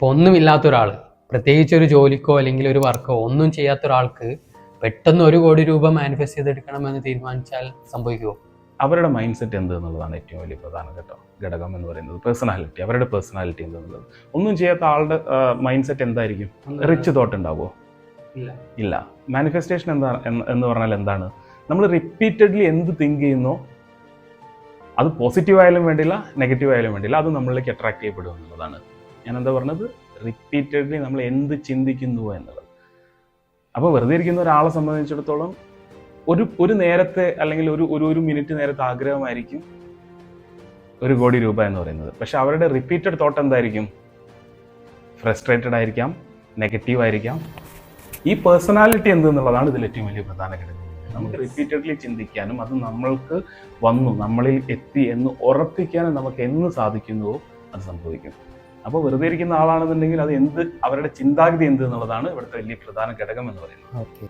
ഇപ്പോൾ ഒന്നുമില്ലാത്ത ഒരാൾ, പ്രത്യേകിച്ച് ഒരു ജോലിക്കോ അല്ലെങ്കിൽ ഒരു വർക്കോ ഒന്നും ചെയ്യാത്ത ഒരാൾക്ക് പെട്ടെന്ന് 1 കോടി രൂപ മാനിഫെസ്റ്റ് ചെയ്തെടുക്കണമെന്ന് തീരുമാനിച്ചാൽ സംഭവിക്കുമോ? അവരുടെ മൈൻഡ് സെറ്റ് എന്ത് എന്നുള്ളതാണ് ഏറ്റവും വലിയ പ്രധാന ഘടകം എന്ന് പറയുന്നത്. പേഴ്സണാലിറ്റി, അവരുടെ പേഴ്സണാലിറ്റി എന്തെന്നുള്ളത്. ഒന്നും ചെയ്യാത്ത ആളുടെ മൈൻഡ് സെറ്റ് എന്തായിരിക്കും? റിച്ച് തോട്ട് ഉണ്ടാവുമോ? ഇല്ല. മാനിഫെസ്റ്റേഷൻ എന്ന് പറഞ്ഞാൽ എന്താണ്? നമ്മൾ റിപ്പീറ്റഡ്ലി എന്ത് തിങ്ക് ചെയ്യുന്നോ, അത് പോസിറ്റീവ് ആയാലും വേണ്ടില്ല, നെഗറ്റീവ് ആയാലും വേണ്ടില്ല, അത് നമ്മളിലേക്ക് അട്രാക്ട് ചെയ്യപ്പെടും എന്നുള്ളതാണ്. ഞാൻ എന്താ പറഞ്ഞത്? റിപ്പീറ്റഡ്ലി നമ്മൾ എന്ത് ചിന്തിക്കുന്നുവോ എന്നുള്ളത്. അപ്പോൾ വെറുതെ ഇരിക്കുന്ന ഒരാളെ സംബന്ധിച്ചിടത്തോളം ഒരു നേരത്തെ അല്ലെങ്കിൽ ഒരു മിനിറ്റ് നേരത്തെ ആഗ്രഹമായിരിക്കും 1 കോടി രൂപ എന്ന് പറയുന്നത്. പക്ഷെ അവരുടെ റിപ്പീറ്റഡ് തോട്ട് എന്തായിരിക്കും? ഫ്രസ്ട്രേറ്റഡ് ആയിരിക്കാം, നെഗറ്റീവ് ആയിരിക്കാം. ഈ പേഴ്സണാലിറ്റി എന്തെന്നുള്ളതാണ് ഇതിൽ ഏറ്റവും വലിയ പ്രധാന ഘടകം. നമുക്ക് റിപ്പീറ്റഡ്ലി ചിന്തിക്കാനും അത് നമ്മൾക്ക് നമ്മളിൽ എത്തി എന്ന് ഉറപ്പിക്കാനും നമുക്ക് എന്ന് സാധിക്കുന്നുവോ അത് സംഭവിക്കും. അപ്പോൾ വെറുതെ ഇരിക്കുന്ന ആളാണെന്നുണ്ടെങ്കിൽ അത് അവരുടെ ചിന്താഗതി എന്ത് എന്നുള്ളതാണ് ഇവിടുത്തെ വലിയ പ്രധാന ഘടകം എന്ന് പറയുന്നത്. ഓക്കെ.